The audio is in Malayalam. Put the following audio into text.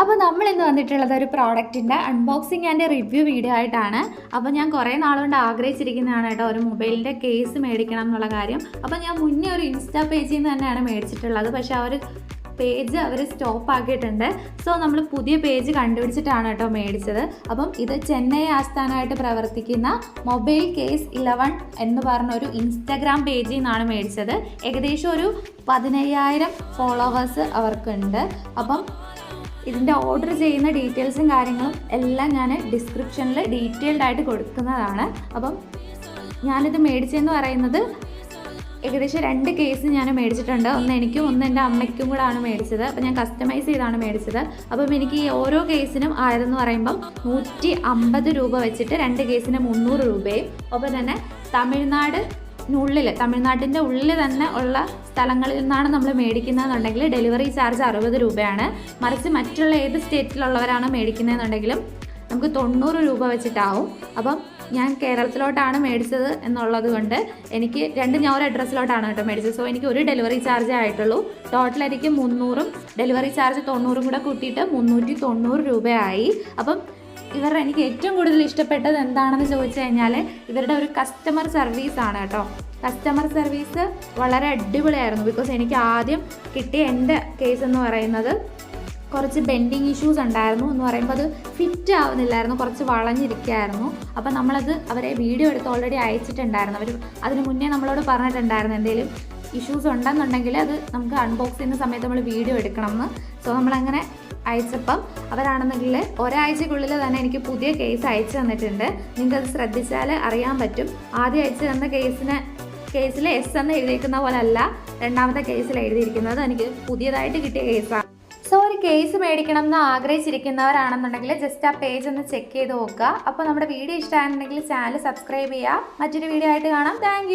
അപ്പോൾ നമ്മൾ ഇന്ന് വന്നിട്ടുള്ളത് ഒരു പ്രോഡക്റ്റിൻ്റെ അൺബോക്സിങ് ആൻഡ് റിവ്യൂ വീഡിയോ ആയിട്ടാണ്. അപ്പോൾ ഞാൻ കുറേ നാളുകൊണ്ട് ആഗ്രഹിച്ചിരിക്കുന്നതാണ് കേട്ടോ ഒരു മൊബൈലിൻ്റെ കേസ് മേടിക്കണം എന്നുള്ള കാര്യം. അപ്പോൾ ഞാൻ മുന്നേ ഒരു ഇൻസ്റ്റാ പേജിൽ നിന്ന് തന്നെയാണ് മേടിച്ചിട്ടുള്ളത്. പക്ഷേ ആ ഒരു പേജ് അവർ സ്റ്റോപ്പ് ആക്കിയിട്ടുണ്ട്. സോ നമ്മൾ പുതിയ പേജ് കണ്ടുപിടിച്ചിട്ടാണ് കേട്ടോ മേടിച്ചത്. അപ്പം ഇത് ചെന്നൈ ആസ്ഥാനമായിട്ട് പ്രവർത്തിക്കുന്ന മൊബൈൽ കേസ് 11 എന്ന് പറഞ്ഞൊരു ഇൻസ്റ്റാഗ്രാം പേജിൽ നിന്നാണ് മേടിച്ചത്. ഏകദേശം ഒരു 15,000 ഫോളോവേഴ്സ് അവർക്കുണ്ട്. അപ്പം ഇതിൻ്റെ ഓർഡർ ചെയ്യുന്ന ഡീറ്റെയിൽസും കാര്യങ്ങളും എല്ലാം ഞാൻ ഡിസ്ക്രിപ്ഷനിൽ ഡീറ്റെയിൽഡ് ആയിട്ട് കൊടുക്കുന്നതാണ്. അപ്പം ഞാനിത് മേടിച്ചതെന്ന് പറയുന്നത് ഏകദേശം 2 കേസ് ഞാൻ മേടിച്ചിട്ടുണ്ട്. ഒന്ന് എനിക്കും ഒന്ന് എൻ്റെ അമ്മയ്ക്കും കൂടെ ആണ് മേടിച്ചത്. അപ്പോൾ ഞാൻ കസ്റ്റമൈസ് ചെയ്താണ് മേടിച്ചത്. അപ്പം എനിക്ക് ഈ ഓരോ കേസിനും ആയതെന്ന് പറയുമ്പം 150 രൂപ വെച്ചിട്ട് 2 കേസിന് 300 രൂപയും. ഒപ്പം തന്നെ തമിഴ്നാട്ടിൻ്റെ ഉള്ളിൽ തന്നെ ഉള്ള സ്ഥലങ്ങളിൽ നിന്നാണ് നമ്മൾ മേടിക്കുന്നതെന്നുണ്ടെങ്കിൽ ഡെലിവറി ചാർജ് 60 രൂപയാണ്. മറിച്ച് മറ്റുള്ള ഏത് സ്റ്റേറ്റിലുള്ളവരാണ് മേടിക്കുന്നതെന്നുണ്ടെങ്കിലും നമുക്ക് 90 രൂപ വെച്ചിട്ടാവും. അപ്പം ഞാൻ കേരളത്തിലോട്ടാണ് മേടിച്ചത് എന്നുള്ളത് കൊണ്ട് എനിക്ക് ഞാൻ ഒരു അഡ്രസ്സിലോട്ടാണ് കേട്ടോ മേടിച്ചത്. സോ എനിക്ക് ഒരു ഡെലിവറി ചാർജ് ആയിട്ടുള്ളൂ. ടോട്ടൽ എനിക്ക് 300 ഡെലിവറി ചാർജ് 90 കൂടെ കൂട്ടിയിട്ട് 390 രൂപയായി. അപ്പം എനിക്ക് ഏറ്റവും കൂടുതൽ ഇഷ്ടപ്പെട്ടത് എന്താണെന്ന് ചോദിച്ചു കഴിഞ്ഞാൽ ഇവരുടെ ഒരു കസ്റ്റമർ സർവീസാണ് കേട്ടോ. കസ്റ്റമർ സർവീസ് വളരെ അടിപൊളിയായിരുന്നു. ബിക്കോസ് എനിക്ക് ആദ്യം കിട്ടിയ എൻ്റെ കേസ് എന്ന് പറയുന്നത് കുറച്ച് ബെൻഡിങ് ഇഷ്യൂസ് ഉണ്ടായിരുന്നു. എന്ന് പറയുമ്പോൾ അത് ഫിറ്റ് ആവുന്നില്ലായിരുന്നു, കുറച്ച് വളഞ്ഞിരിക്കുകയായിരുന്നു. അപ്പം നമ്മളത് അവരെ വീഡിയോ എടുത്ത് ഓൾറെഡി അയച്ചിട്ടുണ്ടായിരുന്നു. അവർ അതിന് മുന്നേ നമ്മളോട് പറഞ്ഞിട്ടുണ്ടായിരുന്നു എന്തെങ്കിലും ഇഷ്യൂസ് ഉണ്ടെന്നുണ്ടെങ്കിൽ അത് നമുക്ക് അൺബോക്സ് ചെയ്യുന്ന സമയത്ത് നമ്മൾ വീഡിയോ എടുക്കണം എന്ന്. സോ നമ്മളങ്ങനെ അയച്ചപ്പം അവരാണെന്നെങ്കിൽ ഒരാഴ്ചക്കുള്ളിൽ തന്നെ എനിക്ക് പുതിയ കേസ് അയച്ചു തന്നിട്ടുണ്ട്. നിങ്ങൾക്കത് ശ്രദ്ധിച്ചാൽ അറിയാൻ പറ്റും. ആദ്യം അയച്ചു തന്ന കേസിൽ എസ് എന്ന് എഴുതിയിരിക്കുന്ന പോലെ അല്ല രണ്ടാമത്തെ കേസിൽ എഴുതിയിരിക്കുന്നത്. എനിക്ക് പുതിയതായിട്ട് കിട്ടിയ കേസാണ്. സോ ഒരു കേസ് മേടിക്കണം എന്ന് ആഗ്രഹിച്ചിരിക്കുന്നവരാണെന്നുണ്ടെങ്കിൽ ജസ്റ്റ് ആ പേജ് ഒന്ന് ചെക്ക് ചെയ്ത് നോക്കുക. അപ്പോൾ നമ്മുടെ വീഡിയോ ഇഷ്ടമാണെന്നുണ്ടെങ്കിൽ ചാനൽ സബ്സ്ക്രൈബ് ചെയ്യുക. മറ്റൊരു വീഡിയോ ആയിട്ട് കാണാം. താങ്ക്